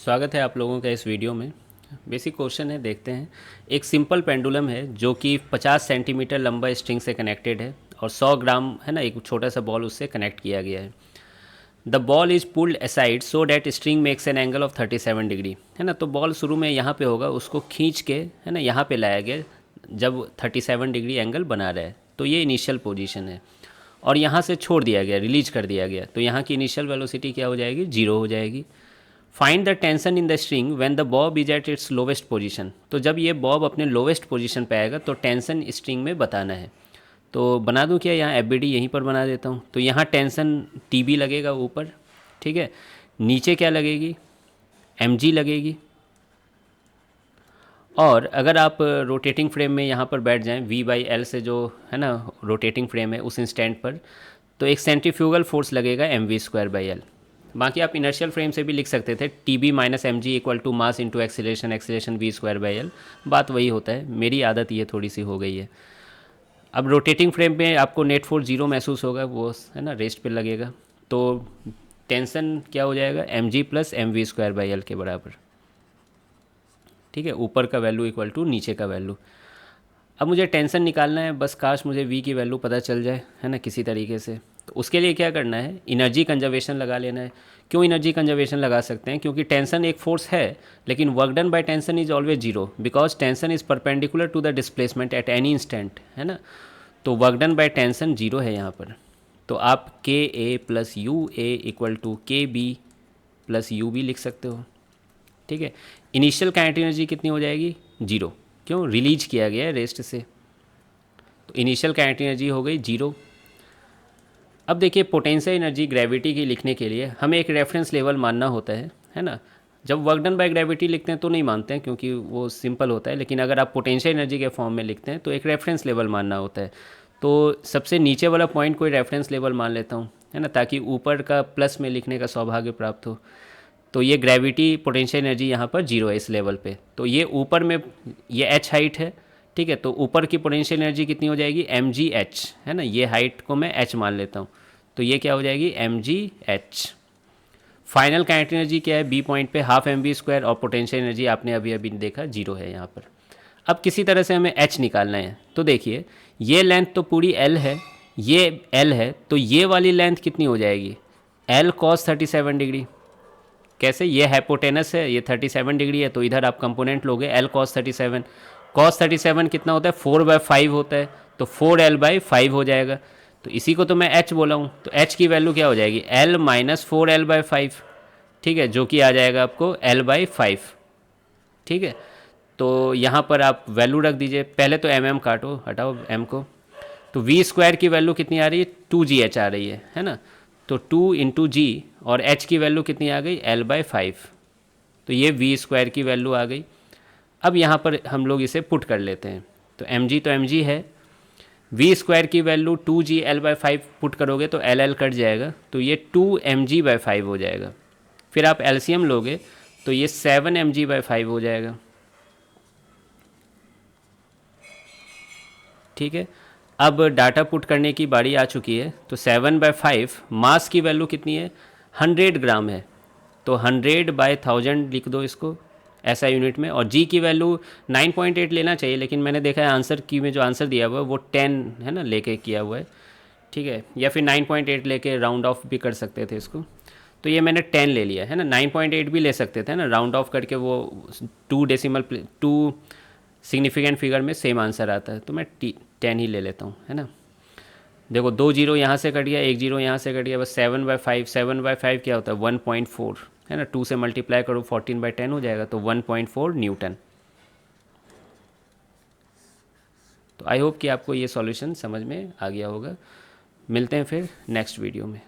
स्वागत है आप लोगों का इस वीडियो में। बेसिक क्वेश्चन है, देखते हैं। एक सिंपल पेंडुलम है जो कि 50 सेंटीमीटर लंबा स्ट्रिंग से कनेक्टेड है और 100 ग्राम है ना, एक छोटा सा बॉल उससे कनेक्ट किया गया है। The ball is pulled aside so that string makes an angle of 37 degree, है ना। तो बॉल शुरू में यहाँ पे होगा, उसको खींच के है ना यहाँ पे लाया गया जब 37 डिग्री एंगल बना रहा है। तो ये इनिशियल पोजीशन है और यहाँ से छोड़ दिया गया, रिलीज कर दिया गया। तो यहाँ की इनिशियल वेलोसिटी क्या हो जाएगी? 0 हो जाएगी। Find the tension in the string when the Bob is at its lowest position. तो जब ये बॉब अपने लोवेस्ट पोजीशन पे आएगा तो टेंशन स्ट्रिंग में बताना है। तो बना दूं क्या? यहाँ एफ बी डी यहीं पर बना देता हूँ। तो यहाँ टेंशन टी बी लगेगा ऊपर, ठीक है। नीचे क्या लगेगी? एम जी लगेगी। और अगर आप रोटेटिंग फ्रेम में यहाँ पर बैठ जाएं वी बाई एल से, जो है ना रोटेटिंग फ्रेम है उस इंस्टेंट पर, तो एक सेंट्रीफ्यूगल फोर्स लगेगा m v square by l. बाकी आप इनर्शियल फ्रेम से भी लिख सकते थे, T B minus m g equal to mass into acceleration, acceleration v square by l. बात वही होता है, मेरी आदत ये थोड़ी सी हो गई है। अब रोटेटिंग फ्रेम में आपको नेट फोर्स 0 महसूस होगा, वो है ना रेस्ट पे लगेगा। तो टेंशन क्या हो जाएगा? M g plus m v square by l के बराबर, ठीक है। ऊपर का वैल्यू इक्वल टू नीचे का वैल्यू। अब मुझे टेंशन निकालना है, बस काश मुझे वी की वैल्यू पता चल जाए, है ना, किसी तरीके से। तो उसके लिए क्या करना है? एनर्जी कंजर्वेशन लगा लेना है। क्यों एनर्जी कंजर्वेशन लगा सकते हैं? क्योंकि टेंशन एक फोर्स है, लेकिन work done by tension is always 0 because tension is perpendicular to the displacement at any instant, है ना। तो वर्क डन बाय टेंशन 0 है यहाँ पर। तो आप K A plus U A equal to K B plus U B लिख सकते हो, ठीक है। इनिशियल काइनेटिक एनर्जी कितनी हो जाएगी? 0। क्यों? रिलीज किया गया है रेस्ट से, तो इनिशियल काइनेटिक एनर्जी हो गई 0। अब देखिए, पोटेंशियल एनर्जी ग्रेविटी की लिखने के लिए हमें एक रेफरेंस लेवल मानना होता है ना। जब वर्क डन बाय ग्रेविटी लिखते हैं तो नहीं मानते हैं क्योंकि वो सिंपल होता है, लेकिन अगर आप पोटेंशियल एनर्जी के फॉर्म में लिखते हैं तो एक रेफरेंस लेवल मानना होता है। तो सबसे नीचे वाला पॉइंट कोई रेफरेंस लेवल मान लेता हूँ, है ना, ताकि ऊपर का प्लस में लिखने का सौभाग्य प्राप्त हो। तो ये ग्रेविटी पोटेंशियल एनर्जी यहाँ पर 0 है इस लेवल पे। तो ये ऊपर में ये एच हाइट है, ठीक है। तो ऊपर की पोटेंशियल एनर्जी कितनी हो जाएगी? एम जी एच, है ना। ये हाइट को मैं एच मान लेता हूँ, तो ये क्या हो जाएगी? M g h. Final kinetic energy क्या है? बी पॉइंट पे हाफ एम वी स्क्वायर, और पोटेंशियल एनर्जी आपने अभी अभी देखा 0 है यहाँ पर। अब किसी तरह से हमें एच निकालना है। तो देखिए, ये लेंथ तो पूरी एल है, ये एल है, तो ये वाली लेंथ कितनी हो जाएगी? L cos 37 degree. कैसे? ये हाइपोटेनस है, ये 37 डिग्री है, तो इधर आप कंपोनेंट लोगे एल कॉस 37। कॉस 37 कितना होता है? 4/5 होता है, तो 4l/5 हो जाएगा। तो इसी को तो मैं एच बोला हूँ। तो एच की वैल्यू क्या हो जाएगी? एल माइनस 4l/5, ठीक है, जो कि आ जाएगा आपको l/5, ठीक है। तो यहाँ पर आप वैल्यू रख दीजिए। पहले तो एम काटो, हटाओ एम को। तो वी स्क्वायर की वैल्यू कितनी आ रही है? 2gh आ रही है ना। तो 2 इंटू जी, और एच की वैल्यू कितनी आ गई? l/5। तो ये वी स्क्वायर की वैल्यू आ गई। अब यहाँ पर हम लोग इसे पुट कर लेते हैं। तो एम जी तो एम जी है, वी स्क्वायर की वैल्यू 2g l/5 पुट करोगे तो एल एल कट जाएगा, तो ये 2mg/5 हो जाएगा। फिर आप एलसीएम लोगे तो ये 7mg/5 हो जाएगा, ठीक है। अब डाटा पुट करने की बारी आ चुकी है। तो 7/5, मास की वैल्यू कितनी है? 100 ग्राम है, तो 100/1000 लिख दो इसको ऐसा यूनिट में। और जी की वैल्यू 9.8 लेना चाहिए, लेकिन मैंने देखा है आंसर की में जो आंसर दिया हुआ है वो 10 है ना, लेके किया हुआ है, ठीक है। या फिर 9.8 लेके राउंड ऑफ भी कर सकते थे इसको। तो ये मैंने 10 ले लिया है ना। 9.8 भी ले सकते थे ना, राउंड ऑफ करके वो 2 सिग्निफिकेंट फिगर में सेम आंसर आता है। तो मैं 10 ही ले लेता हूँ, है ना। देखो 2 जीरो यहाँ से कट गया, 1 जीरो यहाँ से कट गया, बस 7/5। 7/5 क्या होता है? 1.4, है ना। 2 से मल्टीप्लाई करो, 14/10 हो जाएगा, तो 1.4 न्यूटन। तो आई होप कि आपको ये सॉल्यूशन समझ में आ गया होगा। मिलते हैं फिर नेक्स्ट वीडियो में।